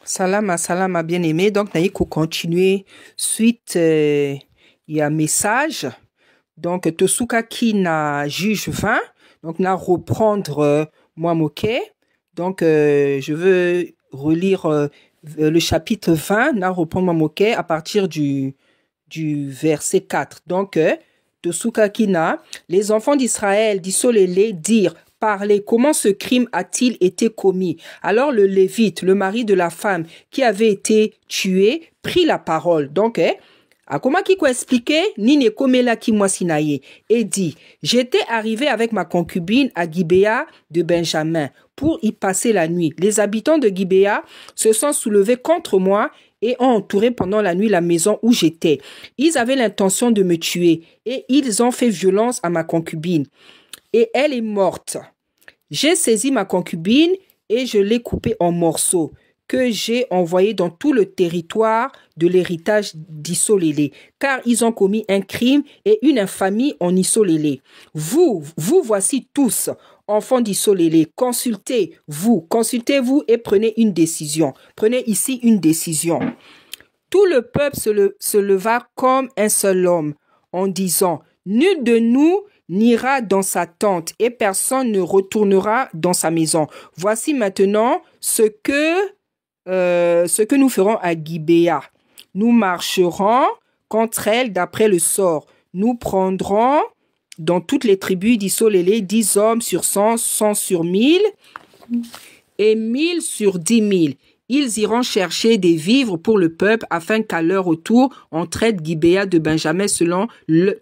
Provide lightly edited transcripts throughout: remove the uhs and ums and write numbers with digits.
Salama, salama, bien-aimé. Donc, naïko continuer suite il y a message. Donc, Tosuka qui na juge 20. Donc, na reprendre moi moqué. Donc, je veux relire le chapitre 20. Na reprendre moi moqué à partir du verset 4. Donc, Tosuka qui na les enfants d'Israël d'Isolélé dirent: parler, comment ce crime a-t-il été commis? Alors le Lévite, le mari de la femme qui avait été tuée, prit la parole. Donc, a comment qui expliquer Nine Komela qui moi sinaye et dit: j'étais arrivé avec ma concubine à Gibéa de Benjamin pour y passer la nuit. Les habitants de Gibéa se sont soulevés contre moi et ont entouré pendant la nuit la maison où j'étais. Ils avaient l'intention de me tuer et ils ont fait violence à ma concubine. Et elle est morte. J'ai saisi ma concubine et je l'ai coupée en morceaux que j'ai envoyés dans tout le territoire de l'héritage d'Isolélé, car ils ont commis un crime et une infamie en Isolélé. Vous voici tous, enfants d'Isolélé, consultez-vous et prenez une décision. Prenez ici une décision. Tout le peuple se leva comme un seul homme en disant: nul de nous n'ira dans sa tente et personne ne retournera dans sa maison. Voici maintenant ce que nous ferons à Gibéa. Nous marcherons contre elle d'après le sort. Nous prendrons dans toutes les tribus d'Isolélé 10 hommes sur 100, 100 sur 1000 et 1000 sur 10 000. Ils iront chercher des vivres pour le peuple afin qu'à leur retour, on traite Gibéa de Benjamin selon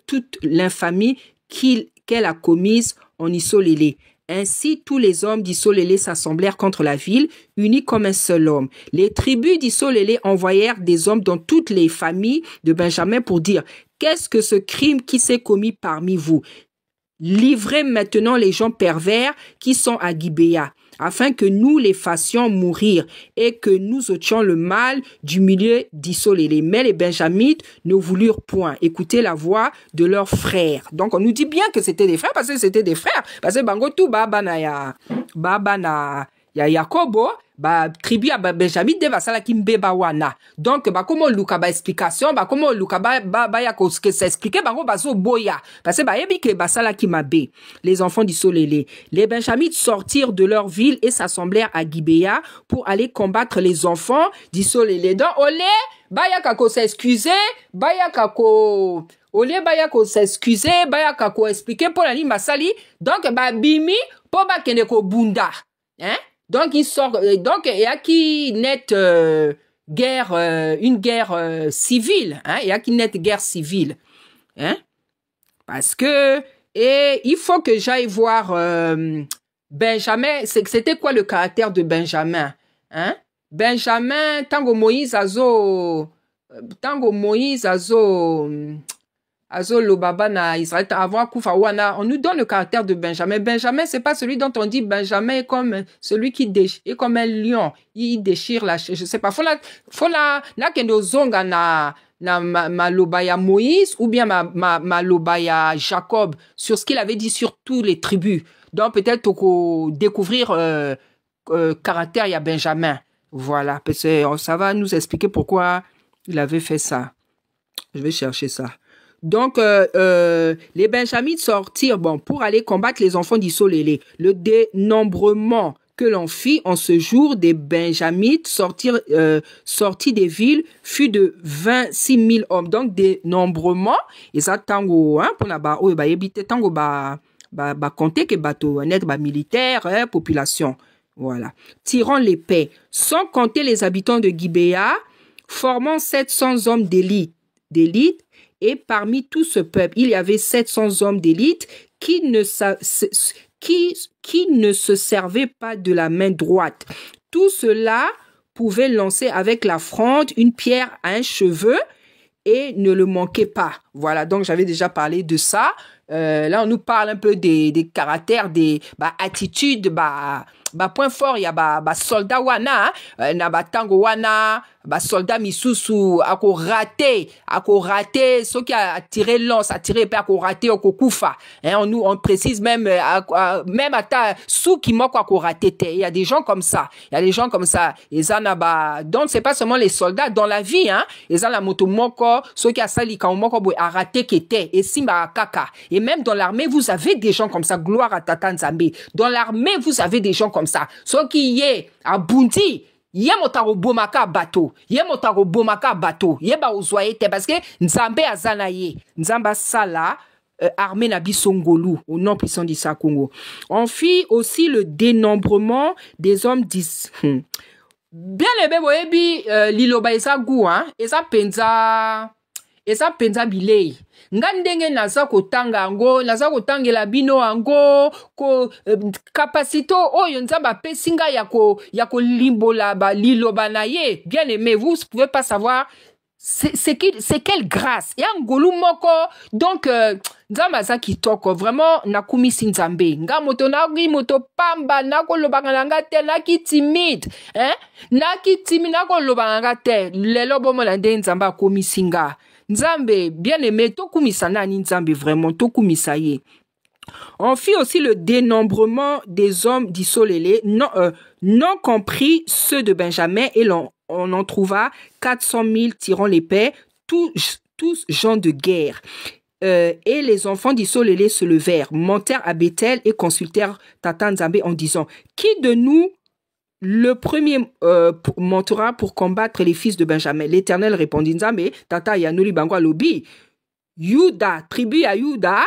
toute l'infamie qu'elle a commise en Isolélé. Ainsi, tous les hommes d'Isolélé s'assemblèrent contre la ville, unis comme un seul homme. Les tribus d'Isolélé envoyèrent des hommes dans toutes les familles de Benjamin pour dire: qu'est-ce que ce crime qui s'est commis parmi vous? Livrez maintenant les gens pervers qui sont à Gibéa, afin que nous les fassions mourir et que nous ôtions le mal du milieu d'Isolélé. Mais les Benjamites ne voulurent point écouter la voix de leurs frères. Donc on nous dit bien que c'était des frères, parce que c'était des frères. Parce que Bangotu Babana ya Yakobo, tribu à Benjamin de vasala kimbeba wana. Donc comment Luka explication, comment Luka ya ko s'expliquer bazo boya. Parce que yebi ke basala kimabe. Les enfants d'Isolélé, les Benjamites sortirent de leur ville et s'assemblèrent à Gibéa pour aller combattre les enfants d'Isolélé. Donc olé baya kako s'excuser, baya kako s'excuser, baya kako expliquer pour la masali. Donc bimi pour kende ko bunda. Hein? Donc, il sort, donc, il y a qui net guerre, une guerre civile, hein? Il y a qui net guerre civile, hein? Parce que, et il faut que j'aille voir Benjamin. C'était quoi le caractère de Benjamin, hein? Benjamin, tango Moïse azo Lobaba na Israël avant Koufawana, on nous donne le caractère de Benjamin. Benjamin, c'est pas celui dont on dit Benjamin est comme celui qui est comme un lion. Il déchire la, je sais pas. Faut la, kendo zonga na ma lobaya Moïse ou bien ma lobaya Jacob sur ce qu'il avait dit sur tous les tribus. Donc peut-être qu'on découvrir caractère il y a Benjamin. Voilà. Parce que ça va nous expliquer pourquoi il avait fait ça. Je vais chercher ça. Donc, les Benjamites sortirent pour aller combattre les enfants d'Isolélé. Le dénombrement que l'on fit en ce jour des Benjamites sortis des villes fut de 26 000 hommes. Donc, dénombrement, et ça tango, hein, pour la éviter tango compter que bateau net militaire, population. Voilà. Tirant l'épée, sans compter les habitants de Gibéa, formant 700 hommes d'élite. Et parmi tout ce peuple, il y avait 700 hommes d'élite qui ne se servaient pas de la main droite. Tout cela pouvait lancer avec la fronde une pierre à un cheveu et ne le manquait pas. Voilà, donc j'avais déjà parlé de ça. Là, on nous parle un peu des caractères, des attitudes, point fort, il y a soldat wana, na tango wana, ba soldat misusu ako raté ceux qui a tiré lance a tiré pe ako raté ako kufa hein on précise même même ata sous qui moko ako raté te. Il y a des gens comme ça, donc c'est pas seulement les soldats dans la vie hein, ezana moto moko ceux qui a sali ka moko boy a raté kete et simba kaka. Et même dans l'armée vous avez des gens comme ça, gloire à Tata Nzambe. Dans l'armée vous avez des gens comme ça, ceux qui y a Bundi ye motaro bomaka bateau, ye ba ozoye te parce que Nzambe azana ye, Nzamba sala armée na biso ngolu au nom puissant d'Issa Congo. On fit aussi le dénombrement des hommes bien aimé boyebi liloba eza gu hein, eza penza bilei nga ndenge naza kotanga ango, naza kotangela bino ango ko kapasito oyo Nzambe apesi nga ya ko limbola ba liloba na ye. Bien aimé, vous pouvez pas savoir c'est quelle grâce ya ngolu moko. Donc Nzambe aza kitoko vraiment nakumisi Nzambe nga moto pamba nakolobanga nanga te naki timide hein, nakolobanga nanga te lelo bomona nde Nzambe akomisi nga. Nzambe bien aimé tokumisa nani Nzambe vraiment tokumisa ye. On fit aussi le dénombrement des hommes d'Isolélé, non compris ceux de Benjamin, et on en trouva 400 000 tirant l'épée, tous gens de guerre. Et les enfants d'Isolélé se levèrent, montèrent à Bethel et consultèrent Tata Nzambe en disant: qui de nous le premier montera pour combattre les fils de Benjamin? L'Éternel répondit: Nzambe Tata Yanoli Bango Lobi, Yuda, tribu à Yuda,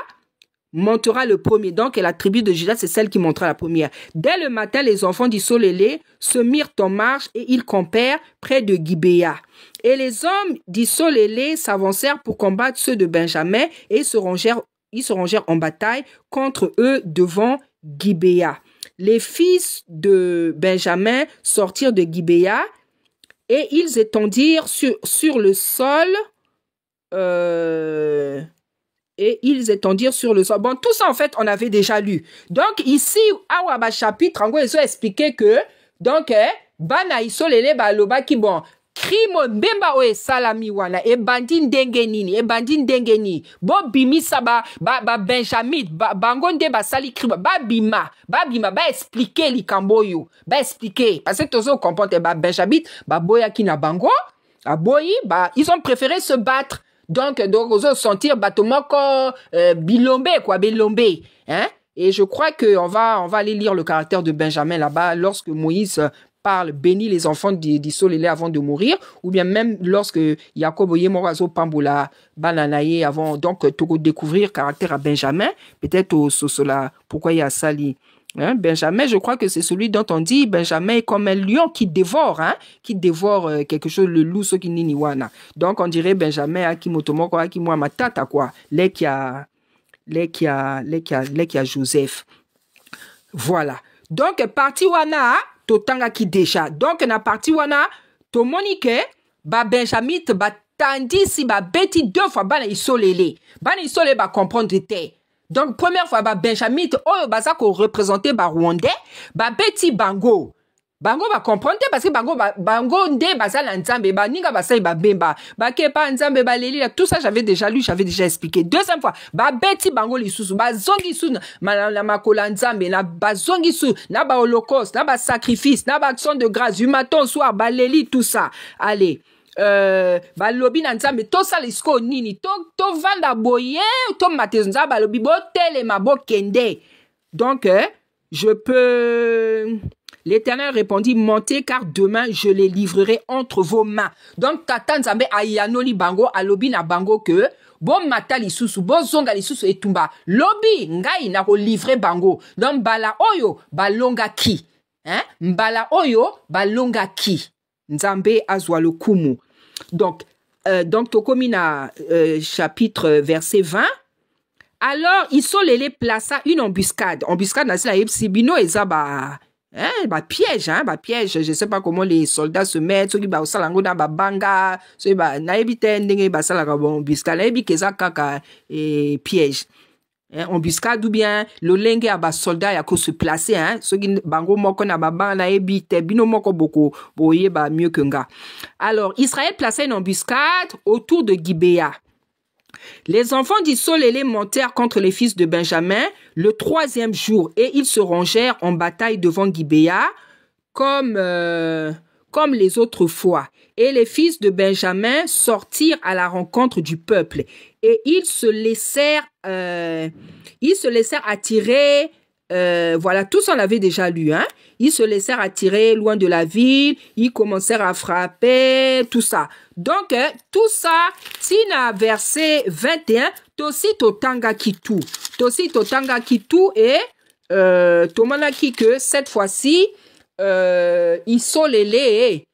montera le premier. Donc, et la tribu de Juda, c'est celle qui montera la première. Dès le matin, les enfants d'Isolélé se mirent en marche et ils campèrent près de Gibéa. Et les hommes d'Isolélé s'avancèrent pour combattre ceux de Benjamin et ils se rangèrent en bataille contre eux devant Gibéa. Les fils de Benjamin sortirent de Gibéa et ils étendirent sur le sol. Bon, tout ça, en fait, on avait déjà lu. Donc, ici, à chapitre, en gros, ils ont expliqué que, donc, Bana Isolélé, Baloba, qui bon, crime, Bemba, Oe, Salami, Wana, et Bandin Dengeni, Bo Bimisa, Benjamin, Bangonde, Sali, crime, Bima, expliquer, Likamboyo, expliquer. Parce que, tous on comprend, Benjamin, Boya, Kina Bango, Boyi, ils ont préféré se battre. Donc, aux autres sentir batomoko bilombe, hein. Et je crois que on va aller lire le caractère de Benjamin là-bas lorsque Moïse parle, bénit les enfants d'Isolélé avant de mourir, ou bien même lorsque Jacob Yemorazo Pambola Bananaye avant, donc, de découvrir le caractère à Benjamin, peut-être au cela, pourquoi il y a Sali. Hein, Benjamin, je crois que c'est celui dont on dit Benjamin est comme un lion qui dévore, hein, quelque chose, le loup, ce qui niniwana. Donc on dirait Benjamin à qui motomoko à qui moi matata quoi, les qui a Joseph. Voilà. Donc parti wana totanga qui déjà. Donc na parti wana to monique Benjamin tandis si beti deux fois Isolélé ba comprendre te. Donc, première fois, Benjamin, ça qu'on représentait Rwandais, Beti Bango. Bango va comprendre parce que Bango nde basala Nzambe, ninga basai bemba, kepa Nzambe leli, tout ça j'avais déjà lu, j'avais déjà expliqué. Deuxième fois, Beti Bango lisusu, zongi su na makola Nzambe, na zongi su, na holocauste, na sacrifice, na action de grâce, du matin soir, leli, tout ça. Allez. Balobi na Nzambe to sala isko nini to vanda boye to matezonza balobi bo telema bo kende. Donc l'Éternel répondit: montez car demain je les livrerai entre vos mains. Donc Tata Nzambe ayanoli bango alobi na bango que bon mata lisusu bo zonga lisusu etumba lobi ngai na ko livrer bango. Donc bala oyo balonga ki hein, mbala oyo balonga ki Nzambe azwa le kumu. Donc Tokomina chapitre verset 20. Alors Isolélé plaça une embuscade. Embuscade na sibino ezaba piège, piège. Je sais pas comment les soldats se mettent. Ceux qui ba osalango na banga, ceux ba na ebite ndenge ba sala ka embuscade. Na ebi keza kaka piège. hein, embuscade ou bien le lengue à bas soldat ya ko se placer hein ce qui bango moko na baba na ebite bino moko boko boye ba mieux que nga. Alors Israël plaçait une embuscade autour de Gibéa. Les enfants d'Issolélé montèrent contre les fils de Benjamin le 3e jour et ils se rangèrent en bataille devant Gibéa comme les autres fois. Et les fils de Benjamin sortirent à la rencontre du peuple et ils se laissèrent attirer. Voilà, tous on l'avait déjà lu, hein. Ils se laissèrent attirer loin de la ville, ils commencèrent à frapper, tout ça. Donc, tout ça, tina verset 21, tosi totanga kitu. Tosi totanga kitu et tomana ki que cette fois-ci, Issolélé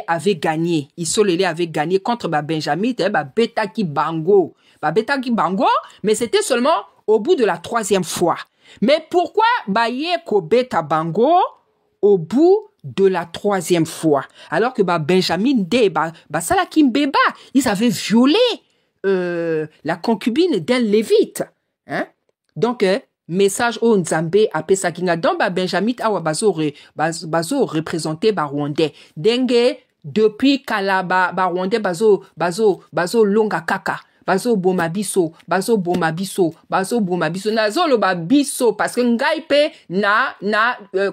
avait gagné. Issolélé avait gagné contre Benjamin, Betaki Bango. Betaki Bango, mais c'était seulement au bout de la 3e fois. Mais pourquoi Baye Kobeta Bango au bout de la 3e fois? Alors que Benjamin de Salakim Beba, ils avaient violé la concubine d'un lévite. Hein? Donc, message au Nzambe à Pesakinga. Donc, Benjamin awa bazo représenté Rwandais. Dengue, depuis Kalaba, Rwandais bazo longa kaka. Bazo bomabiso, nazo lo babiso, parce que ngaipe na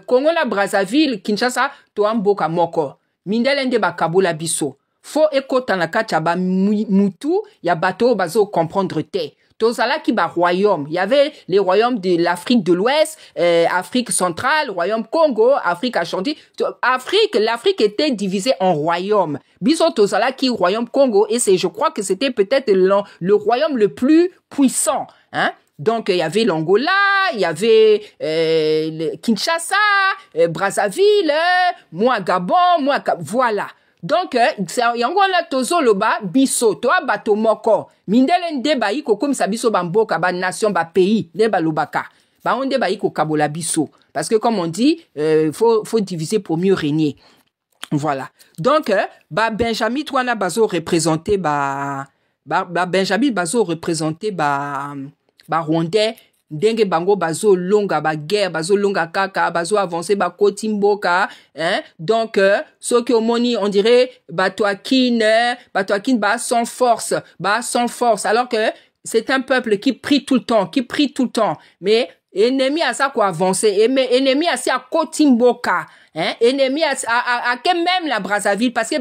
Congo na Brazzaville, Kinshasa, to amboka moko. Mindelende bakabola biso. Fo ekota na kacha ba mutu, ya bato bazo comprendre te. Tozala ki ba royaume. Il y avait les royaumes de l'Afrique de l'Ouest, Afrique centrale, royaume Congo, Afrique Ashanti. L'Afrique était divisée en royaumes. Biso tozala ki royaume Congo, et je crois que c'était peut-être le royaume le plus puissant, hein. Donc, il y avait l'Angola, il y avait Kinshasa, Brazzaville, Gabon, voilà. Donc, yangola tozoloba biso to abato moko mindele ndeba iko comme ça biso bamboka ba nation ba pays ndeba lobaka ba onde ba iko kabola biso parce que comme on dit faut diviser pour mieux régner. Voilà. Donc Benjamin twana bazo représenter Benjamin bazo représenter Rwandais. Ndenge bango bazo longa guerre, bazo longa kaka, bazo avancer kotimboka, hein. Donc ce que omoni on dirait batoakine sans force, alors que c'est un peuple qui prie tout le temps, mais ennemi à ça quoi avancer, ennemi à ça kotimboka, hein, ennemi à que même la Brazzaville parce que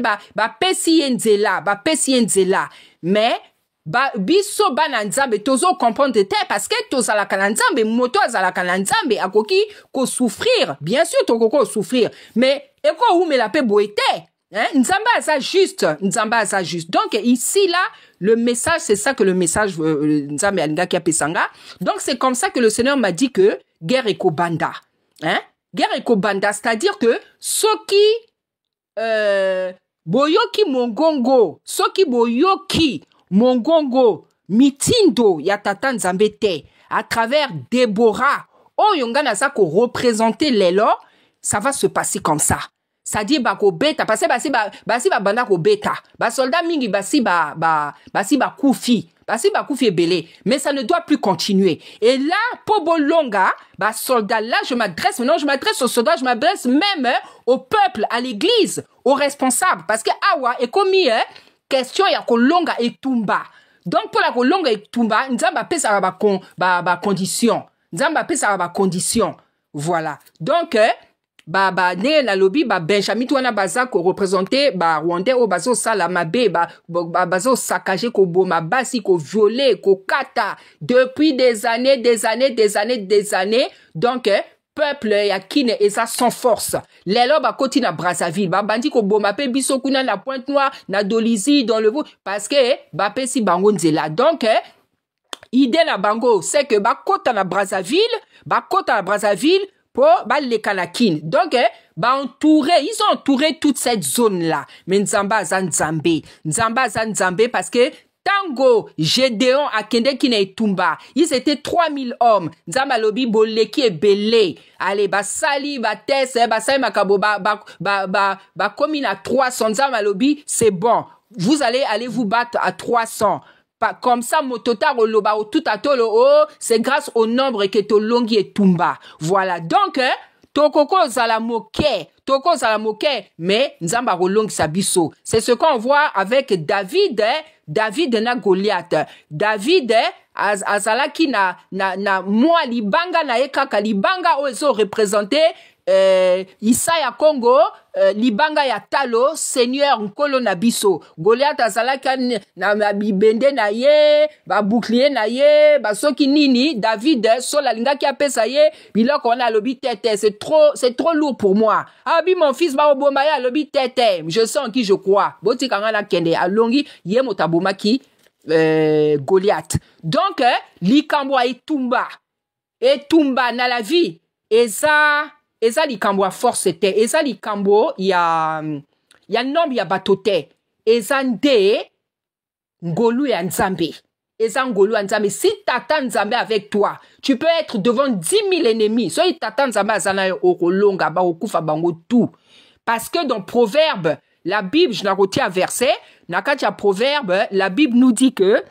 pesi nzela, mais biso bana nzambe tozo comprendre te parce que tozala kana nzambe moto azala kana nzambe akoki ko souffrir, bien sûr tokoko souffrir, mais eko umela pe boete, hein, nzambe aza juste. Donc ici là le message, c'est ça que le message nzambe alinga ki apesanga. Donc c'est comme ça que le Seigneur m'a dit que guerre ekobanda, hein, guerre ekobanda, c'est-à-dire que soki boyoki mongongo, soki boyoki mongongo mitindo ya tata nzambe te à travers Déborah oyonga na sa ko représenter lelo, ça va se passer comme ça. Ça dit ko beta parce que basi banda ko beta ba soldat mingi basi kufi ebele, mais ça ne doit plus continuer. Et là pobolonga soldat là je m'adresse aux soldats, je m'adresse même au peuple, à l'église, aux responsables, parce que awa est commis question ya kolonga etumba. Donc pour la kolonga etumba nzamba pesa ba condition. Voilà. Donc ne la lobby Benjamin twana baza ko représenter Rwandais au bazo sala mabe bazo saccager ko boma basi ko violer ko kata depuis des années. Donc peuple ya kine eza sans force. Lelo koti na Brazzaville bandi ko boma pe biso kuna na Pointe-Noire na Dolisie dans le Vaud parce que pesi bango nzela. Donc idée na bango c'est que kota na Brazzaville pour les Kanakines. Donc ils ont entouré toute cette zone là. Mais Nzamba Nzambe parce que Tango, Gédéon, Akende Kine et Tumba, ils étaient 3000 hommes. Nzamba lobi boleki et belé. Allez, sali, tesse, sali makabo, commune à 300. Nzamba lobi, c'est bon. Vous allez vous battre à 300. comme ça motota roloba o tout atolo oh c'est grâce au nombre que to longi et tumba voilà donc tokoko zala moke mais nzamba rolongi sabiso c'est ce qu'on voit avec David David na Goliath David azalaki na moi libanga na ekaka libanga ozo représenter Isaya Congo libanga ya talo Seigneur nkolo na biso Goliath azalaki na bibende na ye ba bouclier na ye ba soki nini David sola lingaki apesa ye biloko na lobi tete c'est trop lourd pour moi abi mon fils ba obomba ya lobi tete je sais en qui je crois botika ngana kende alongi ye motabomaki Goliath donc likambo etumba na la vie eza likambo a force te eza likambo ya nombre ya bato te eza nde ngolu ya nzambe eza ngolu ya nzambe si tata nzambe avec toi tu peux être devant 10 000 ennemis so tata nzambe azana yo okolonga ba okufa bango tout parce que dans Proverbe la Bible je n'ai retiens un verset nakati ya Proverbe la Bible nous dit que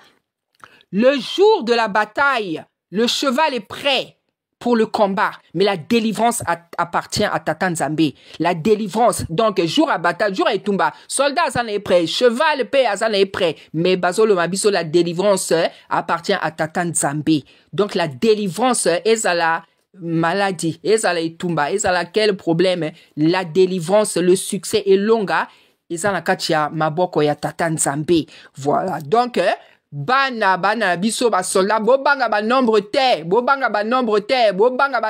le jour de la bataille le cheval est prêt pour le combat, mais la délivrance appartient à Tata Nzambe. La délivrance, donc jour à bataille, jour à etumba, soldat azan est prêt, cheval paix azan est prêt, mais bazolo mabiso la délivrance appartient à Tata Nzambe. Donc la délivrance est à la maladie, est à la etumba, est à la quel problème, la délivrance, le succès est longa, est à la katia maboko ya Tata Nzambe. Voilà. Donc bana biso ba soldat bobanga ba nombre te bobanga ba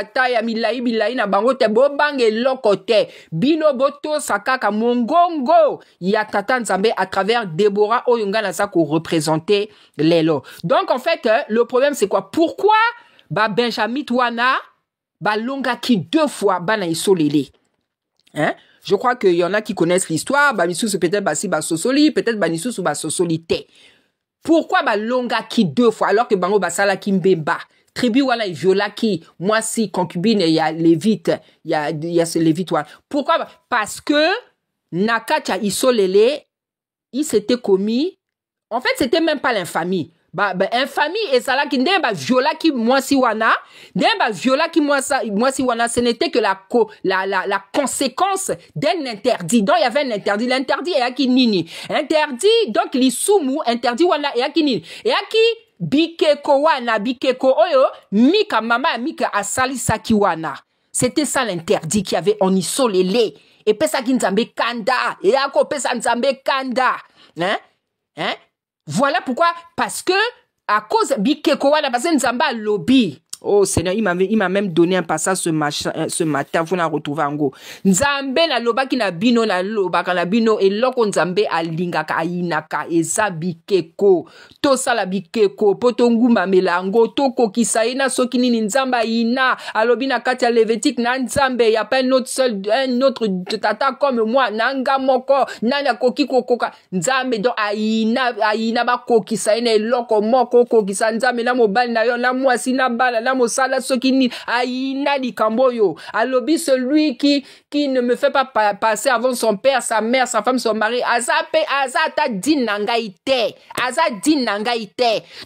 taya milai na bango te bobanga eloko te bino boto sakaka mongongo ya Tata Nzambe à travers Déborah oyonga sa ko représenter lelo. Donc en fait le problème c'est quoi? Pourquoi ba Benjamin wana ba longa ki 2 fois bana isolélé hein? Je crois qu'il y en a qui connaissent l'histoire ba misu peut-être ba si ba sosoli peut-être ba nisu su ba sosoli te. Pourquoi ba longa ki 2 fois alors que bango basala ki mbemba tribu wala viola ki moi si concubine il y a lévite il y a ce lévite wala. Pourquoi? Parce que nakacha isolele il s'était commis en fait c'était même pas l'infamie infamie et ça là qui nde ba viola ki moi si wana ce n'était que la conséquence d'un interdit. Donc il y avait un interdit, l'interdit est aki nini interdit donc lisumu interdit wana et aki nini et aki bikeko oyo mika mama mika asali saki wana c'était ça l'interdit qui avait en isolélé et pesa ki nzambe kanda et ako pesa nzambe kanda hein. Voilà pourquoi, parce que, à cause Bikeko wana, parce que Nzamba lobby. Oh Seigneur, il m'a même donné un passage ce matin, vous n'en retrouvez en go. Nzambe na loba ki na bino et loko Nzambe alingaka ainaka eza Bikeko. To sala Bikeko, potongumba melango, toko kisaina soki nini Nzamba ina, alobi na kati ya Lévitique na Nzambe, y a pas un autre tata comme moi, nanga moko, nana koki kokoka, Nzambe do aina ba koki saina loko moko koki sa Nzambe na mobali na yo na mwasi na bala mosala sokini aina likamboyo alobi celui qui ne me fait pas passer avant son père sa mère sa femme son mari azata dinangaite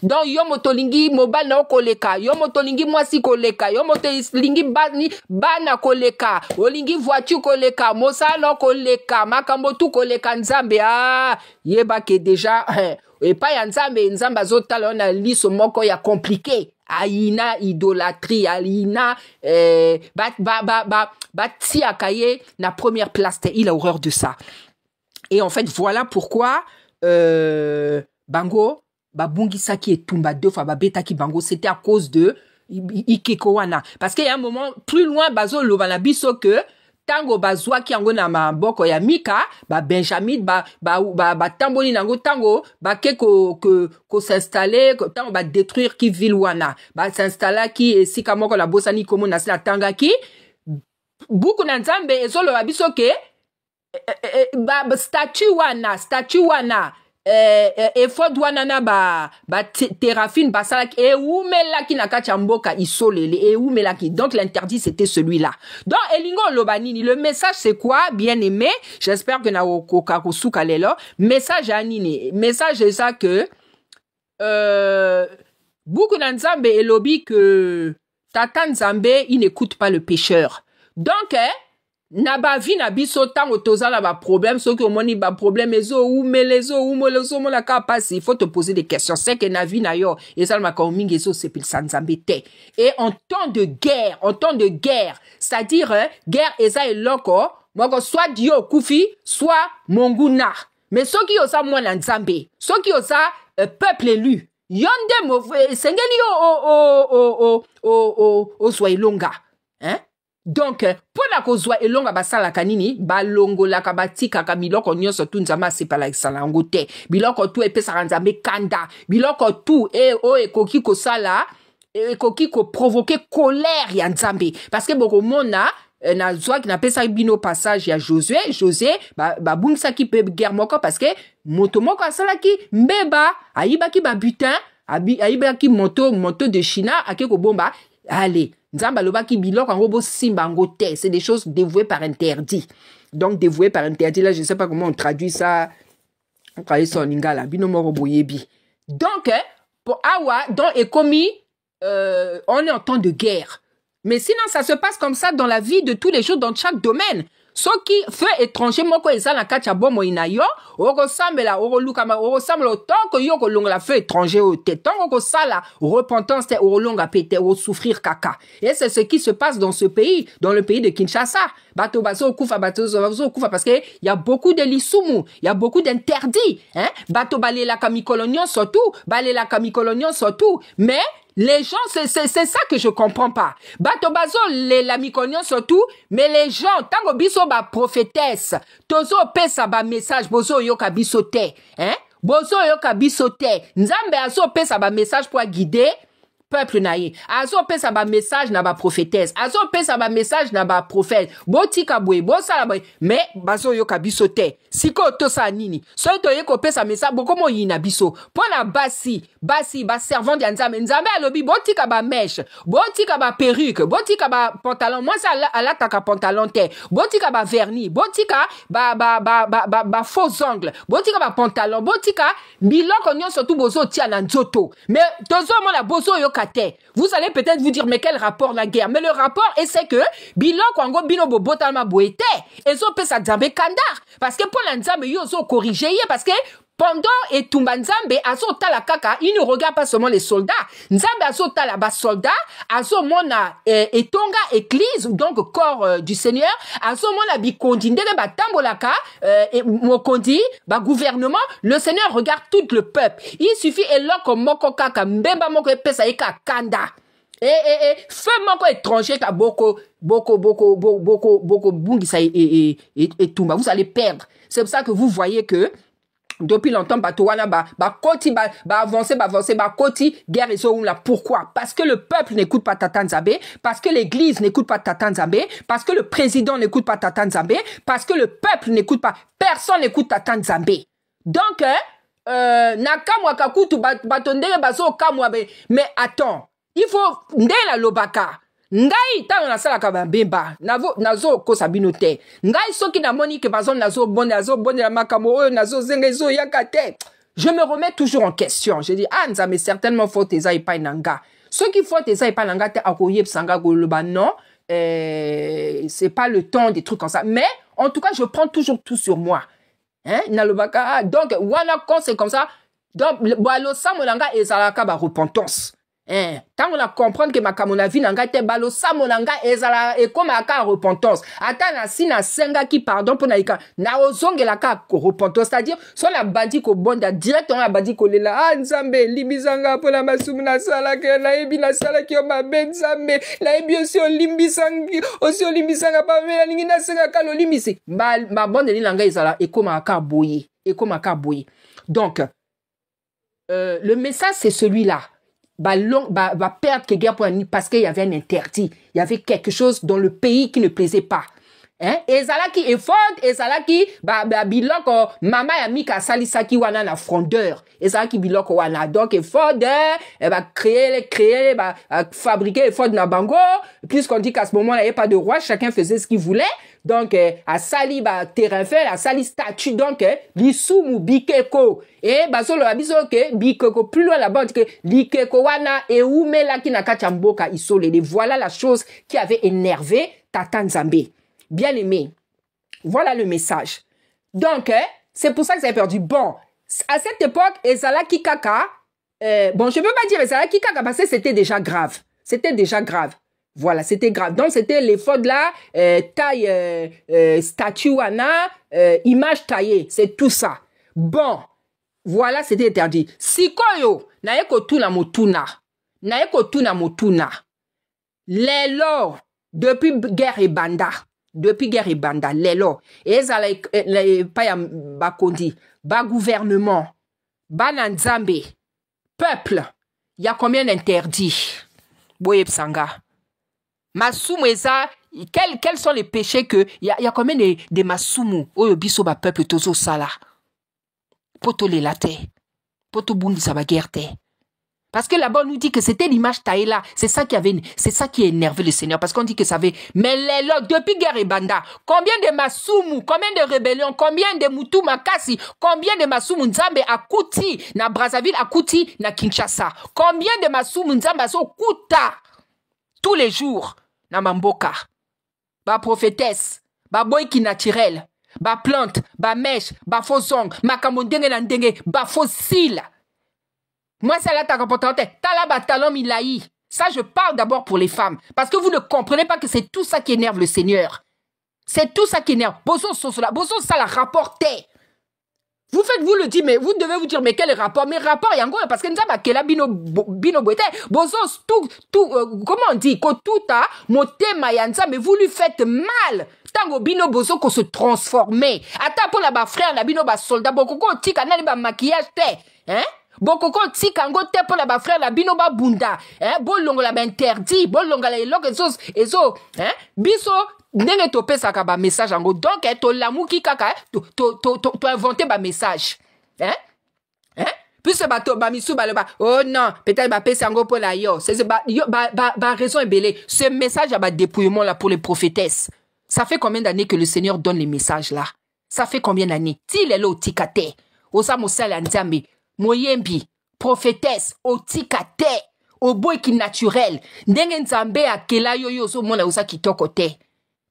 donc yo motolingi mobali na koleka yo motolingi mwasi koleka yo motolingi bana koleka olingi voiture koleka mosala koleka makambo tu koleka Nzambe yeba ke déjà et pas ya Nzambe azotala na liso moko ya compliqué aina idolâtrie aina ti akaye na première place il a horreur de ça et en fait voilà pourquoi bango babungisaki etumba 2 fois babetaki bango c'était à cause de ikeko wana parce qu'il y a un moment plus loin bazo loba na biso que tango bazwaki yango na maboko ya Mika Benjamin tamboli nango tango ke ko s'installer tango détruire ki ville wana s'installer ki esika moko la bosani komo na sila tangaki buku na Nzambe ezolo babiso ke statue wana efod wana na terafine basalaki eumelaki na kati ya mboka isolele eumelaki donc l'interdit c'était celui-là donc elingo lobanini le message c'est quoi bien aimé j'espère que na koka kosuka lelo message anini message c'est ça que beaucoup d'Anzambe et lobby que Tata Nzambe, il n'écoute pas le pécheur. Donc, na ba vi na biso tango tozala ba problème, ceux qui ont moni ba problème, ezo ou melezo ou molezo mo la kapasi, il faut te poser des questions. C'est que na vi na yo, ezal ma kaomingi ezo sepil Nzambe te. Et en temps de guerre, c'est-à-dire, guerre eza eloko, moko soit Dio kufi, soit monguna. Mais ceux qui ont ça, moi, Nzambe, ceux qui ont ça, peuple élu, yonde mo, sengeli o soilonga. Hein? Donc, pour la cause elonga basala kanini, balongo la kabatika kamiloko nyonso tu nzama sepala exalango te. Biloko tu epesa Nzambe kanda. Biloko tu ekoki ko sala, ekoki ko provoquer colère ya Nzambe. Parce que boko mona na zwa ki na pesa bino passage ya Josué bungisa ki pe guerre moko parce que moto moko asala ki mbeba ayiba ki ba butin ayiba ki moto de China ake ko bomba allez Nzamba loba ki biloko ngo bo simba ngo te, c'est des choses dévouées par interdit. Donc dévouées par interdit, là je sais pas comment on traduit ça en lingala bino moko boyebi. Donc pour awa donc est commis on est en temps de guerre. Mais sinon, ça se passe comme ça dans la vie de tous les jours, dans chaque domaine. Ce qui fait étranger, moko eza na kacha bomo inayo, oko sambela, oko lukama, oko sambela, tant que yo ko longa la fait étranger au te, tant que ça la repentance te, oko longa pete, oko souffrir kaka. Et c'est ce qui se passe dans ce pays, dans le pays de Kinshasa. Bato baso kufa, parce que y a beaucoup de lisumu, il y a beaucoup d'interdits, hein. Bato balé la kamikolonion surtout, mais les gens, c'est ça que je comprends pas. Bato bazo la mikonyon surtout, mais les gens, tango biso ba prophétesse, tozo pesa ba message, bozo yoka biso te, hein? Bozo yoka biso te. Nzambe azo pesa ba message pour guider peuple naïe. Azo pesa ba message na ba prophétesse. Azo pesa ba message na ba prophète. Botika bwe, bosala bwe. Mais bazo yoka biso te. Siko tosa nini. So to yeko pesa message bokomo yina biso. Pona basi ba servant de Nzambe. Nzambe alobi botika ba mèche, botika ba perruque, botika ba pantalon. Moi ça ala taka pantalon te. Botika ba vernis, botika ba faux ongles, botika ba pantalon, botika biloko nyon surtout bozo tia na nzoto. Mais tozo mo la bozo yo kate. Vous allez peut-être vous dire mais quel rapport la guerre? Mais le rapport est c'est que biloko ango bino bo botalma boete. Ezo pesa Nzambe kandar parce que pour la Nzambe yo zo corriger parce que pendant et Tumba Nzambe azo tala kaka, il ne regarde pas seulement les soldats. Nzambe azo tala ba soldats, azo mona etonga église donc corps du Seigneur, azo mona bi kondi ndenge ba tambolaka mokondi ba gouvernement, le Seigneur regarde tout le peuple. Il suffit eloko moko kaka mbemba moko epesa eka kanda. Feu moko étranger ka boko bungisa et Tumba, vous allez perdre. C'est pour ça que vous voyez que depuis longtemps, Batouana koti avancer, koti guerre et so là. Pourquoi? Parce que le peuple n'écoute pas Tata Nzambe, parce que l'église n'écoute pas Tata Nzambe, parce que le président n'écoute pas Tata Nzambe, parce que le peuple n'écoute pas, personne n'écoute Tata Nzambe. Donc, nakamwa kakutu batondele baso kamwa mais attends, il faut ndela lobaka. Ngai tango na sala ka bemba nazo ko sabino te ngai soki na moni ke bazon nazo bonne la makamo nazo zengezo yakate. Je me remets toujours en question. Je dis ah Nzambe certainement faut tes ai pa nanga. Ce qui faut tes ai pa nanga te akoyeb sanga goloba non, c'est pas le temps des trucs comme ça. Mais en tout cas, je prends toujours tout sur moi. Hein nalobaka donc wana quand c'est comme ça donc balo samolanga ezalaka ba repentance. Tant on a comprendre que ma kamona vie nanga te balo samonanga ezala et comme aka repentance ata na sina senga qui pardon pour naika na ozongela ka repentance, c'est-à-dire soit la bandi ko bonda directement la bandi ko lela ah Nzambe limbisanga pour la masumu na sala ke na ebi na sala ki o mabe Nzambe la ebi aussi olimbisanga pa me ningi na senga ka lo limbisi ma bonde ni nanga ezala et comme aka boye donc le message c'est celui-là. Va perdre que guerre parce qu'il y avait un interdit. Il y avait quelque chose dans le pays qui ne plaisait pas. Hein? Ezala qui est forte, ezala qui biloko mama ya mika salisa ki wana na frondeur. Ezala qui biloko wana donc est forte, elle va créer, fabriquer les fortes na bango. Puisqu'on dit qu'à ce moment-là il n'y avait pas de roi, chacun faisait ce qu'il voulait. donc a sali ba terrain fait a sali statue donc lisumu bikeko et bazolo abiso que bikeko plus loin là-bas que likeko wana et umela ki na kati mboka isolé. Voilà la chose qui avait énervé Tata Nzambe. Bien aimé, voilà le message. Donc c'est pour ça que ça a perdu. Bon, à cette époque ezala kikaka bon, je peux pas dire ezala kikaka parce que c'était déjà grave. C'était déjà grave. Voilà, c'était grave. Donc, c'était l'effort de la taille, statue, image taillée. C'est tout ça. Bon, voilà, c'était interdit. Sikoyo, naeko tuna motuna. Naeko tuna motuna. Lelo, depuis guerre et banda. Depuis guerre et banda, lelo. Et ça, pas ya bakondi. Ba gouvernement. Ba nanzambe. Peuple. Il y a combien d'interdits? Boye psanga. Masumu eza, quels sont les péchés que il y a combien de masumu oyo biso ba peuple tozo sala poto le late poto bundi sa ba guerre. Parce que là-bas on nous dit que c'était l'image taillée là, c'est ça qui a énervé le Seigneur parce qu'on dit que ça avait mais les lots depuis guerre et banda, combien de masumu, combien de rébellions, combien de mutu makasi, combien de masumu nzambe akuti na Brazzaville, akuti na Kinshasa, combien de masumu nzambe aso kuta tous les jours na mamboka, ba prophétesse, ba boy qui naturel, ba plante, ba mèche, ba faux ongles, makambo ndenge na ndenge, ba fossile. Moi, c'est là ta rapportante, tala ba talon milaï. Ça, je parle d'abord pour les femmes. Parce que vous ne comprenez pas que c'est tout ça qui énerve le Seigneur. C'est tout ça qui énerve. Bozo sosola, bozo ça la rapportait. Vous faites, vous le dites, mais vous devez vous dire, mais quel rapport? Mais rapport, il y a encore, parce que nous avons quel bino boete, bozo, comment on dit, ko tout a, mote mayanza, mais vous lui faites mal. Tango bino bozo ko se transformer. Attends pour la ba frère, la bino ba soldat, bokoko tika nali ba maquillage te, hein? Bokoko tika ngo te pour la ba frère, la bino ba bunda, hein? Bolongo la ba interdit, bolongo la elok ezo, hein? Biso, ndenge to pesa ka ba message ango donc to lamu ki kaka to inventer ba message hein puis ba to ba misu ba le ba oh non peut-être ba pesa ango pour la yo c'est ba raison est belée ce message a ba dépouillement là pour les prophétesses. Ça fait combien d'années que le Seigneur donne les messages là? Ça fait combien d'années? Ti lelo tikate osa mosala nzambe moyembi prophétesse otikate oboy ki naturel ndenge nzambe akela yo yo so mona osa kitoko te.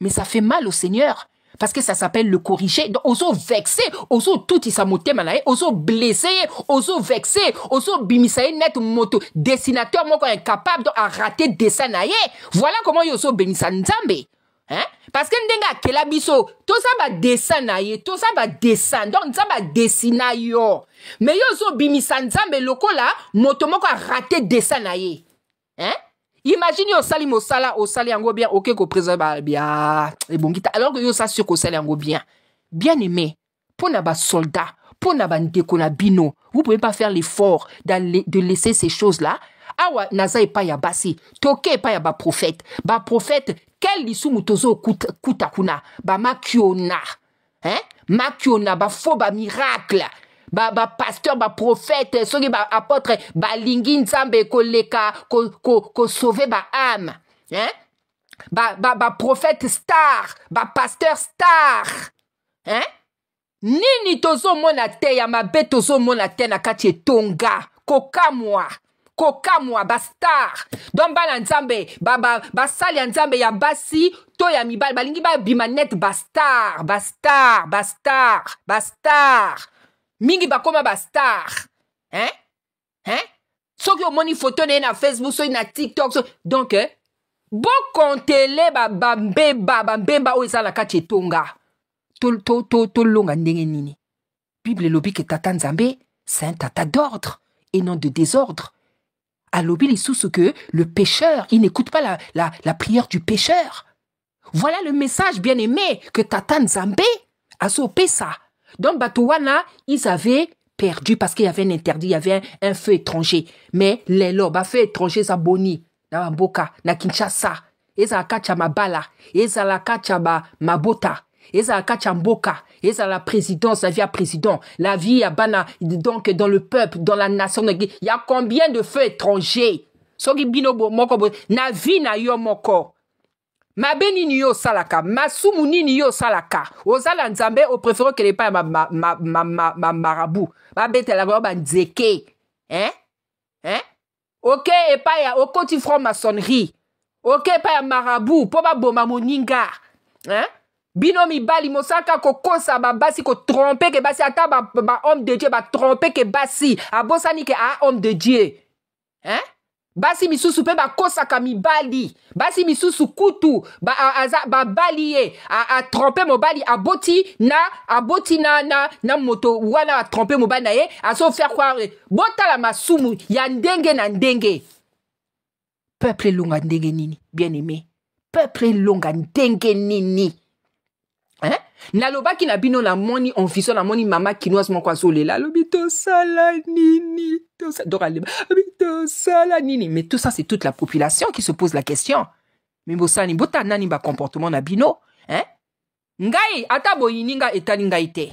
Mais ça fait mal au Seigneur. Parce que ça s'appelle le corriger. Donc, oso vexé, oso tout isa moté manae, oso blessé, oso vexé, oso bimisaye net moto, dessinateur moko incapable de rater dessin naie. Voilà comment yoso bénissa nzambe. Hein? Parce que ndenga kela biso, tout ça va dessin naie, tout ça va dessin. Donc, ça va dessiner yo. Mais yoso bimissa nzambe loko la, moto moko rater dessin naie. Hein? Imagine yo sali mosala au sali yango bien ok ko présenter bien et bon kita alors que yo sa sur ko sali yango bien aimé pour na ba soldat pour na ba ndeko na bino vous pouvez pas faire l'effort de laisser ces choses là awa naza e pa ya basi toke pa ya ba prophète quel lisumu tozo kuta kuna ba makiona hein makiona ba faux ba miracle ba pasteur ba prophète soki ba apôtre ba lingi nzambe ko leka ko sauver ba âme hein ba prophète star ba pasteur star hein nini tozo mona te ya mabe tozo mona te na kati etonga kokamwa ba star donc ba nzambe ba sali nzambe ya basi to ya mibali balingi ba bimanet ba star mingi bakoma ba star hein soki omoni photo na Facebook so na TikTok so donc bon kontele ba mbemba o ezala kati etonga to longa ndenge nini. Bible lobi que tata nzambe c'est un tata d'ordre et non de désordre. A lobi lisusu que le pécheur il n'écoute pas la prière du pécheur. Voilà le message bien aimé que tata nzambe a sopé ça. Donc, Batouana, ils avaient perdu parce qu'il y avait un interdit, il y avait un feu étranger. Mais les lobes, feu étranger, ça boni, na Mboka, na Kinshasa, eza kacha mabala, eza la kacha mabota, eza la kacha mboka, eza la présidence, la vie à président, la vie à bana, donc dans le peuple, dans la nation, il y a combien de feux étrangers? Soki bino moko, na vie na yo moko. Mabe nini yo salaka, masumu nini yo salaka. Ozala nzambe au préféré que les pas ma marabout. Ba bete la ba nzeke. Hein? Hein? Ok, et pas ya okoti franc-maçonnerie. Ok, pas ya marabout, po ba boma moninga. Hein? Bino mibali mosaka ko kosa ba basi ko tromper que basi ata ba homme de Dieu ba tromper que basi abosani que a homme de Dieu. Hein? Basi misusu pe ba kosa ka mibali. Basi misusu kutu ba baliye a tromper mobali aboti na moto wana a tromper mobali na ye a so faire croire bota la masumu ya ndenge na ndenge. Peuple longa ndenge nini, bien aimé. Peuple longa ndenge nini. Hein? Nalobaki na bino la moni on fiso la moni mama kinoise mon kwa solela lobito sala nini to sala nini, mais tout ça c'est toute la population qui se pose la question. Mais bosani bota nani ba comportement na bino, hein? Ngai ata boyininga etali ngai te.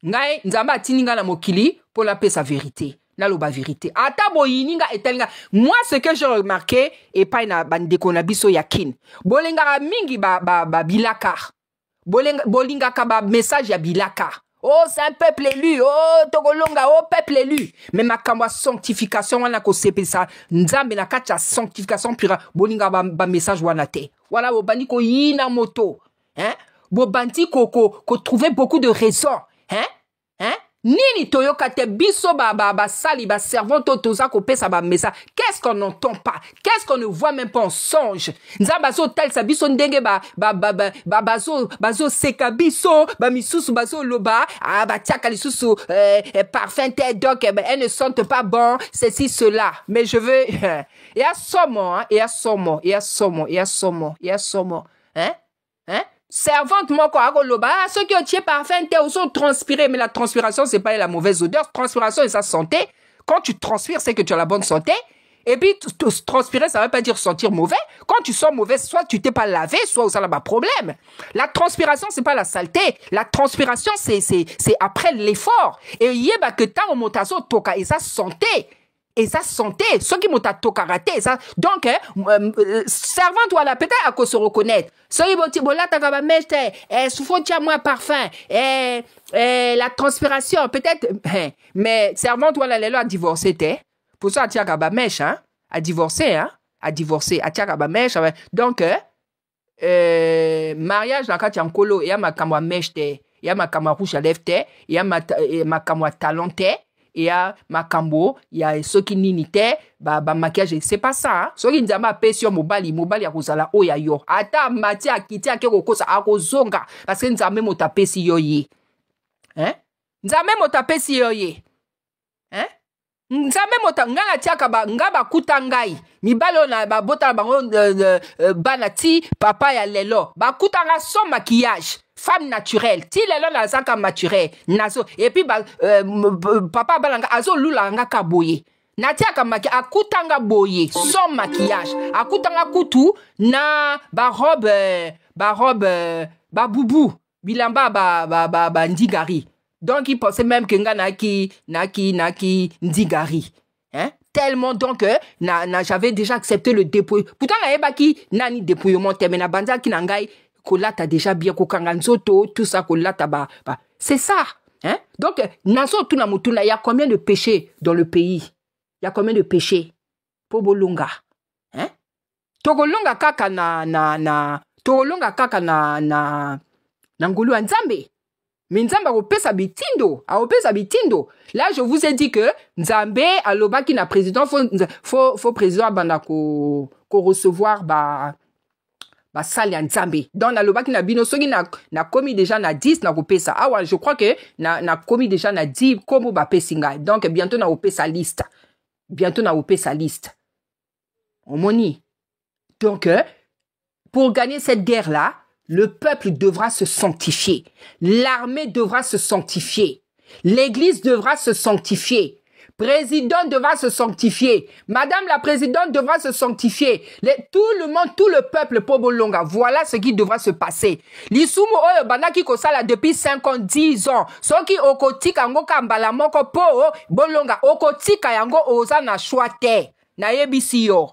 Ngai nzamba atininga na mokili pour la paix sa vérité. Naloba vérité. Ata boyininga etelinga. Moi, ce que j'ai remarqué, et pas na bandeko na biso yakin. Bolenga mingi ba bilaka. Bolinga ka ba message ya bilaka. Oh, c'est un peuple élu. Oh, Togolonga, oh, peuple élu. Mais ma kamwa sanctification, wana ko sepe sa. Nzambe na kacha sanctification pura. Bolinga ba message wana te. Voilà, bobandi ko yina moto. Hein? Bobandi ko trouver beaucoup de raisons. Hein? Hein? Nini toyoka te biso sali ba servante toza ko pesa ba message. Qu'est-ce qu'on n'entend pas? Qu'est-ce qu'on ne voit même pas en songe? Nzamba so tel sa biso ndenge bazo seka biso ba misusu bazo loba ba tiaka lisusu parfum te donc elles ne sentent pas bon ceci cela. Mais je veux et à somo hein, et à somo hein? Hein? Servante moko akoloba ceux qui ont tié parfum te ou sont transpirés, mais la transpiration c'est pas la mauvaise odeur. Transpiration et sa santé. Quand tu transpires c'est que tu as la bonne santé. Et puis transpirer ça veut pas dire sentir mauvais. Quand tu sens mauvais, soit tu t'es pas lavé, soit ça a un problème. La transpiration c'est pas la saleté. La transpiration c'est après l'effort. Et yeba que ta remontation toka et sa santé. Et sa santé, ceux qui m'ont raté, ça. Donc, servante ou à la peut-être à cause se reconnaître. Ceux qui m'ont là, t'as qu'à mettre, souffle moins parfum, la transpiration, peut-être, mais servante ou à la loi a divorcé, pour ça, t'as qu'à mèche, hein, à divorcer, à t'as qu'à mèche, donc, mariage, là, quand t'es en colo, il y a ma kamwa mèche, il y a ma kamwa rouge à lèvres, il y a ma kamwa talon, il y a makambo, il y a ceux qui n'initaient, maquillage, c'est pas ça, hein. Ceux qui n'ont pas payé sur mobile ya kozala oya yo. Ata mati akiti akeko kosa akozonga, parce que n'zame mo tapé si yo ye. Hein? N'zame mo tapé si yo ye. Hein? N'zame mo ta ngala tiaka ngaba kutangai. Mibalo na bota bango banati papa ya lelo. Kutanga sans maquillage. Femme naturelle, ti lelo na zaka naturel, nazo et puis papa balanga azo lula nga kaboye. Natia kamaki akutanga boye sans maquillage, akutanga kutu na ba robe boubou, bilamba ba ndigari. Donc il pensait même que nga naki ndigari. Hein? Tellement donc j'avais déjà accepté le dépouillement. Pourtant na ebaki nani dépouillement mais na banza ki nangai kolata déjà bien kokanganzoto tout ça kolata c'est ça, hein? Donc naso tuna mutuna, il y a combien de péchés dans le pays? Il y a combien de péchés? Pobolonga, hein? Togolonga kaka togolonga kaka na ngulu nzambe. Mais nzambe opesa bitindo, Là je vous ai dit que nzambe alobaki na président faut président banda ko recevoir sali nzambe. Donc na lobaki na bino soki na commis déjà na 10 na kopesa. Ah ouais, je crois que na commis déjà na 10 comme ba pesinga. Donc bientôt na opesa liste. Omoni. Donc pour gagner cette guerre là, le peuple devra se sanctifier. L'armée devra se sanctifier. L'église devra se sanctifier. Président devra se sanctifier. Madame la présidente devra se sanctifier. Tout le monde, tout le peuple Pobolonga. Voilà ce qui devra se passer. Lisumu oyo banaki kosala depuis 50 ans. Soki okotika yango kambala moko po Bolonga okotika yango oza na choix te. Na yebisi yo.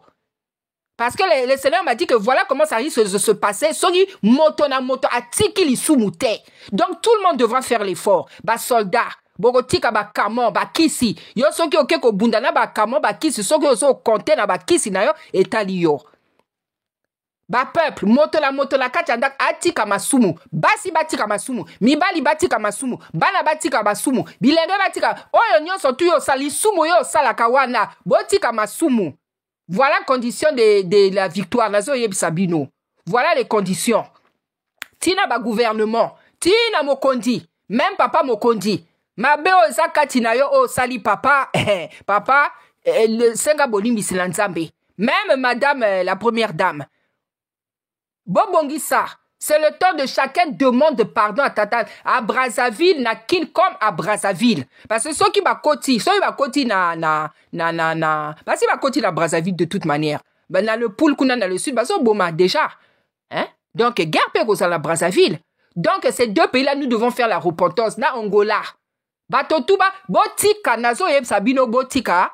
Parce que le Seigneur m'a dit que voilà comment ça risque de se passer. Soki moto na moto atiki li soumouté. Donc tout le monde devra faire l'effort. Ba soldat, bogotika ba kamon, ba kisi. Yo soki oke ko bundana ba kamon, ba kisi. Soki yo so konte na ba kisi na yo etali yo. Ba peuple, moto la kati andak atika masumu. Basi batika masumu. Mibali batika masumu. Bana batika masumu. Bilenge batika. Oyo nyonso tu yo sali sumu yo sala kawana. Botika masumu. Voilà la condition de la victoire. Voilà les conditions. Tina ba gouvernement. Tina mokondi. Même papa mokondi. Ma beo zaka tina yo o sali papa. Papa, le senga boni misilanzambe. Même madame la première dame. Bobongisa. C'est le temps de chacun demande pardon à Tata. À Brazzaville, na kin comme à Brazzaville. Parce que ceux qui va côté, parce qu'il va côté la Brazzaville de toute manière. Ben, dans le poule qu'on a dans le sud, parce que bon, déjà. Hein? Donc, guerre pégos à la Brazzaville. Donc, ces deux pays-là, nous devons faire la repentance. Na Angola. Batotuba, botika, nazo yeb sabino botika.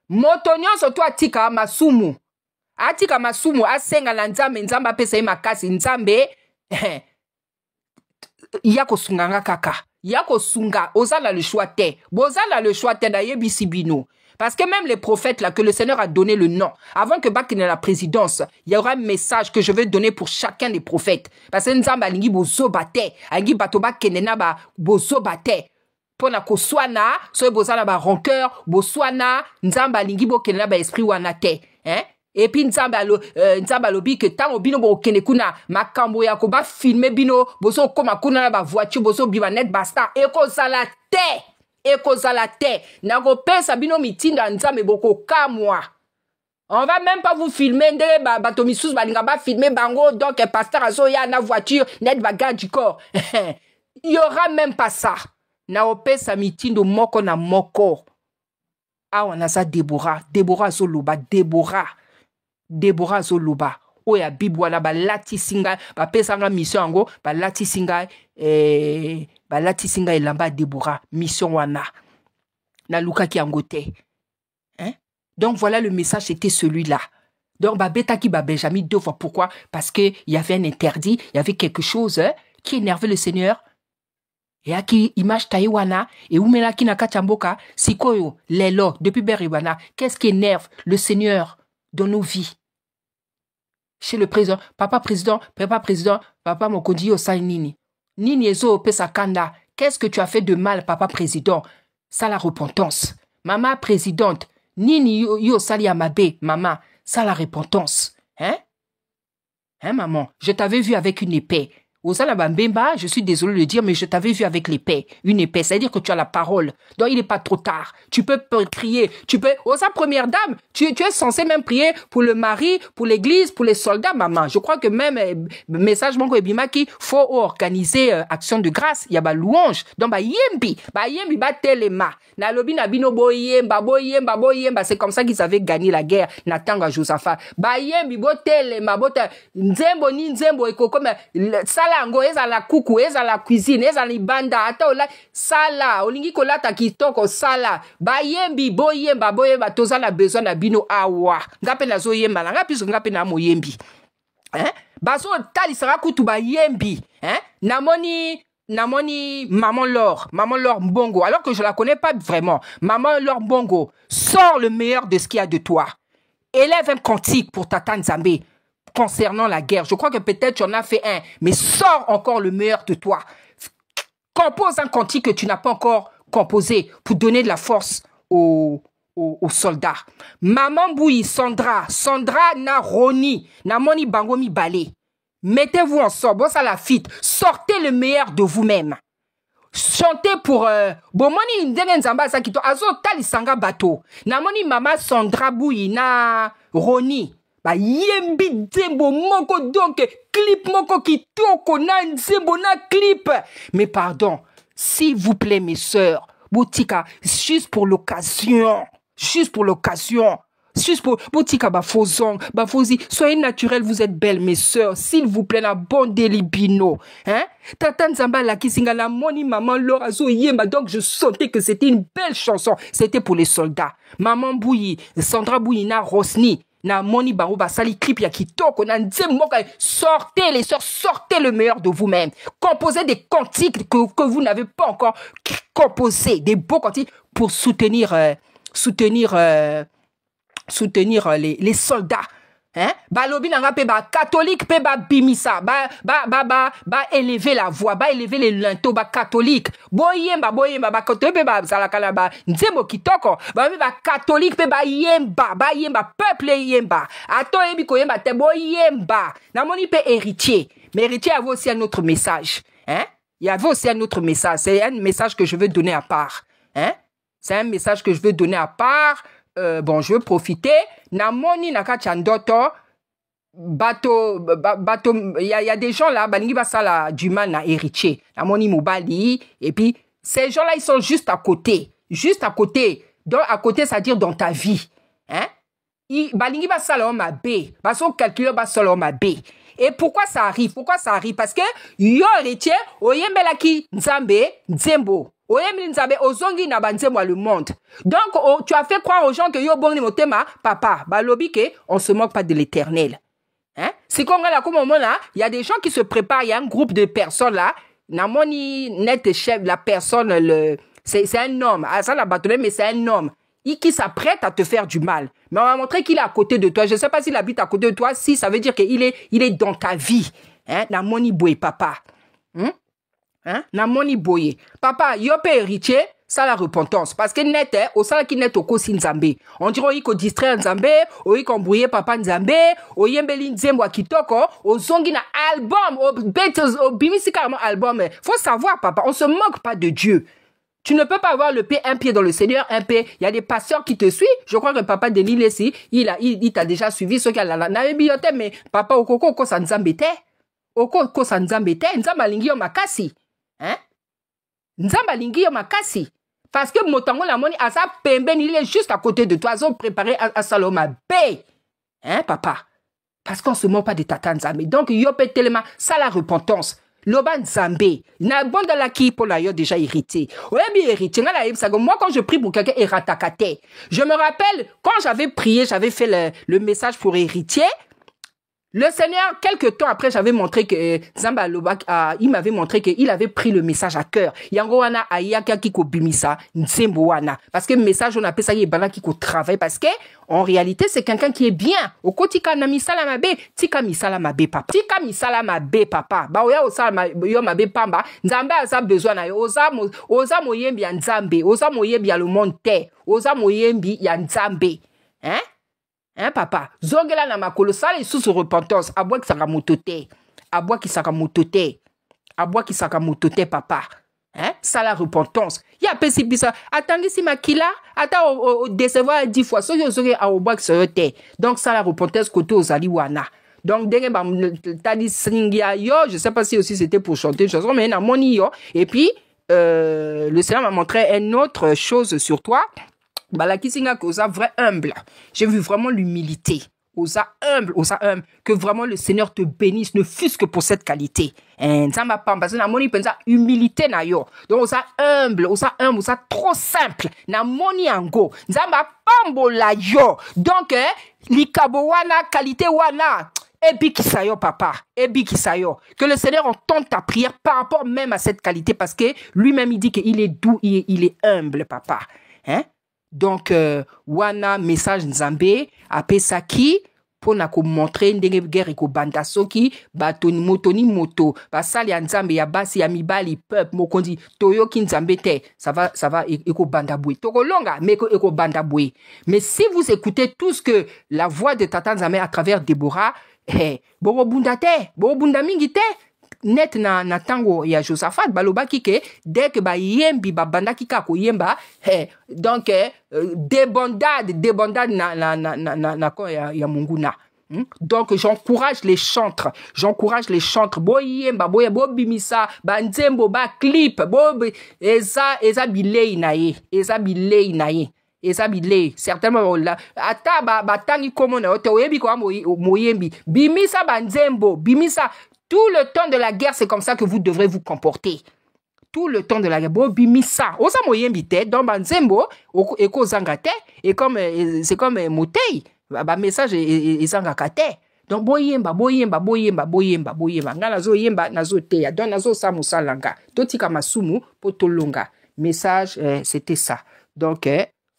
Motonyon soto atika masumu. Atika masumu, asenga la nzambe, nzamba pesa ima kasi, nzambe. Yako sunganga kaka. Yako sunga. Ozala le choix te. Bozala le choix te da yebisi bino. Parce que même les prophètes là, que le Seigneur a donné le nom, avant que Bakine la présidence, il y aura un message que je vais donner pour chacun des prophètes. Parce que nzamba lingi bozo bate. Angi batoba kenena ba bozo bate. Pona ko swana, so bozala ba rancœur, bo swana, nzamba lingi bo kenena ba esprit wana te. Hein? Et puis nzamba lobi que tant bino bo kene kuna makambo ya ko ba filmer bino boso koma kuna na ba voiture boso biba net basta e ko zala te na ko pesa bino mitinda nzambe boko kamwa. On va même pas vous filmer ndele ba bato misus balinga ba filmer bango donc pasteur azo ya na voiture net bagage du corps. Il y aura même pas ça. Na ko pesa mitindo moko na moko. Ah on a ça Déborah Zoloba Déborah Zoluba. Oya bibwana ba lati singa ba pesanga mission ango ba lati singa elamba Déborah mission wana na luka ki angote. Hein? Donc voilà, le message c'était celui-là. Donc ba beta ki ba Benjamin 2 fois. Pourquoi? Parce que il y avait un interdit, il y avait quelque chose qui énervait le Seigneur. Et à qui image taïwana et oumela ki nakachamboka sikoyo lelo depuis beriwana. Qu'est-ce qui énerve le Seigneur dans nos vies? Chez le président, papa mokondi yo sa nini. Nini ezo pesa kanda. Qu'est-ce que tu as fait de mal, papa président? Ça la repentance. Maman présidente, nini yo sali amabe, maman, ça la repentance. Hein? Hein, maman? Je t'avais vu avec une épée. Osala Bambemba, je suis désolé de le dire, mais je t'avais vu avec l'épée. Une épée, c'est-à-dire que tu as la parole. Donc, il n'est pas trop tard. Tu peux crier. Tu peux... Osa première dame, tu es censé même prier pour le mari, pour l'église, pour les soldats, maman. Je crois que même, message mongo ebimaki, faut organiser action de grâce. Il y a ba louange. Donc, ba yembi, ba telema. Na lobi na bino boyemba. C'est comme ça qu'ils avaient gagné la guerre. Natanga Josaphat. Ba yembi, bo telema, nzembo ni nzembo eko comme sala ngo eza la kuku, eza la cuisine, eza la banda, ata ola sala, olingi kolata kitoko sala, bayembi, boyemba, toza la besoin na bino awa. Ngape na zo yemba, ngapi so ngape na moyembi. Hein? Baso tali sera kutu bayembi, hein? Namoni Maman Laure Mbongo, alors que je la connais pas vraiment. Maman Laure Mbongo, sors le meilleur de ce qu'il y a de toi. Élève un cantique pour Tata Nzambe. Concernant la guerre, je crois que peut-être tu en as fait un, mais sors encore le meilleur de toi. Compose un cantique que tu n'as pas encore composé pour donner de la force aux soldats. Maman Bouyi, Sandra na Roni, na Moni Bangomi Balé. Mettez-vous ensemble, bon ça la fit. Sortez le meilleur de vous-même. Chantez pour Bomoni Ndenge Nzamba Sakito Azo Tali Sanga Bato. Na Moni Mama Sandra Bouyi na Roni. Ba yembi nzembo moko donc clip moko kitoko na nzembo na clip. Mais pardon, s'il vous plaît mes sœurs, Boutika, juste pour l'occasion, Boutika bafozong, bafozi, soyez naturels, vous êtes belles mes sœurs, s'il vous plaît na bon delibino, hein? Tata Nzamba la kisinga la moni maman Laure azo yemba, donc je sentais que c'était une belle chanson, c'était pour les soldats. Maman Bouyi, Sandra Bouyi na Rosni. na moni bango basali clip ya kitoko na nzembo sortez les sœurs, sortez le meilleur de vous-même, composez des cantiques que vous n'avez pas encore composé, des beaux cantiques pour soutenir les soldats. Hein? Balobi nanga pe ba catholique pe ba bimisa ba élever la voix, ba élever les linteaux ba catholique boyemba ba catholique pe ba salakala ba nzembo kitoko ba catholique pe ba yemba peuple yemba ato yebi ko yemba te boyemba na moni pe héritier, mais héritier avait aussi un autre message, hein? Il y avait aussi un autre message, c'est un message que je veux donner à part, hein? C'est un message que je veux donner à part. Bon, je veux profiter. Namoni naka chandoto bato, il y a des gens là, balingi basala du mal na héritier. Namoni mobali, et puis ces gens-là, ils sont juste à côté. Juste à côté. Donc, à côté, c'est-à-dire dans ta vie. Hein? Balingi basala on ma bé. Baso calculer basala on ma bé. Et pourquoi ça arrive? Pourquoi ça arrive? Parce que yo héritier, oyembelaki nzambe, nzembo. Ozongi na banzembo le monde. Donc, tu as fait croire aux gens que yo bon motema, papa, balobi ke, on se moque pas de l'éternel. Hein? C'est comme là, comme au moment là, il y a des gens qui se préparent, il y a un groupe de personnes là, namoni net chef, la personne, c'est un homme, ça la bâtonné, mais c'est un homme. Qui s'apprête à te faire du mal. Mais on va montrer qu'il est à côté de toi. Je ne sais pas s'il habite à côté de toi, si ça veut dire qu'il est dans ta vie. Hein? Namoni boy, papa. Hein? Namoni boye. Papa, yope héritier, ça la repentance. Parce que net, au sala qui net au kosi nzambe. On dirait qu'on distrait nzambe, qu'on brouille papa nzambe, yembeli nzembo kitoko, au zongi na album, au bimisi carrément album. Faut savoir, papa, on se moque pas de Dieu. Tu ne peux pas avoir un pied dans le Seigneur, un pied. Il y a des pasteurs qui te suivent. Je crois que papa Denis Lessi, il t'a déjà suivi, ceux qui a la bibliothèque, mais papa okoko ko sa nzambe te. Okoko sa nzambe te, nzamba lingi yo makasi. Hein? Nzamba lingi yo makasi. Parce que motango la moni asa pemben, il est juste à côté de toi. Ils ont préparé un saloma bé. Hein, papa? Parce qu'on se moque pas de tata nzambe. Donc, yo pe tellement, ça la repentance. Loba nzambe. Na bon de la qui pour la yo déjà irrité. Ouais, bien irrité. Moi, quand je prie pour quelqu'un, eratakate. Je me rappelle, quand j'avais prié, j'avais fait le message pour héritier. Le Seigneur, quelques temps après, j'avais montré que Zamba Loba, il m'avait montré qu'il avait pris le message à cœur. Yangoana ayaka kiko bimisa nzemboana. Parce que le message, on appelle ça yebana kiko travail. Parce que, en réalité, c'est quelqu'un qui est bien. Oko tika na misala mabe, tika misala mabe papa. Tika misala mabe papa. Ba oya osala yo mabe pamba. Nzambe a sa besoin na yo. Oza moyembi ya nzambe. Oza moyembi ya le monde te. Oza moyembi ya nzambe. Hein? Hein, papa? Zongela na makolo sala sous repentance. Abwa ki saka motote. Abwa ki saka motote. Abwa ki saka motote, papa. Hein? Sala repentance. Ya pesi bisa. Attendez si makila. Ata o décevoir 10 fois. So yo zoge a obwa ki soyote. Donc, sala repentance kote ozali wana. Donc, denge ba tadi singia yo. Je sais pas si aussi c'était pour chanter une chanson, mais na moni yo. Et puis, le Seigneur m'a montré une autre chose sur toi. Balakisinga que osa vrai humble. J'ai vu vraiment l'humilité. Osa humble. Que vraiment le Seigneur te bénisse, ne fût-ce que pour cette qualité. Nzamba pamba, parce que na moni pensa humilité na yo. Donc osa humble, osa trop simple. Na moni ango. Nzamba pambo la yo. Donc, likabo wana, qualité wana. Ebi kisayo, papa. Ebi kisayo. Que le Seigneur entende ta prière par rapport même à cette qualité, parce que lui-même il dit qu'il est doux, il est humble, papa. Hein? Donc, wana message nzambe apesaki pour na ko montrer ndenge guerre ko banda soki batoni moto basali ya nzambe ya basi ya mibali peuple mokondi toyoki nzambe te ça va eko banda boué toko longa mais eko banda boué. Mais si vous écoutez tout ce que la voix de tata nzambe à travers Déborah, bobo bunda mingi te. Net na tango ya Josaphat balobaki ke dès que ba yembi ba banda kika ko yemba donc débandade na ko ya munguna. Donc j'encourage les chantres bo yemba bo bimisa ba nzembo ba clip bo eza bilei na ye certainement là ata ba tangi komo na oto yebi ko moyembi bimisa ba nzembo bimisa. Tout le temps de la guerre, c'est comme ça que vous devrez vous comporter. Tout le temps de la guerre. Bo bimisa. Osa moyembi te. Dans banzembo, eko zangate. Et comme, c'est comme motei. ba message ezangaka te. Donc boyemba nga nazo yemba nazo teya donc nazo sa musalanga totika masumu potolonga message c'était ça. Donc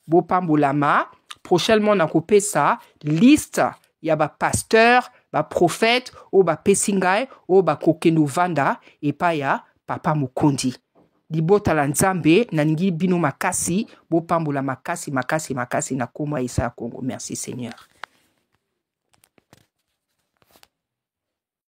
bopambolama prochainement na kopesa liste ya ba pasteur ba prophète o ba pesingai o ba kokendo vanda epa ya papa Mukundi. Libota la nzambe na ningi bino makasi bopambola makasi na koma isa Congo. Merci Seigneur.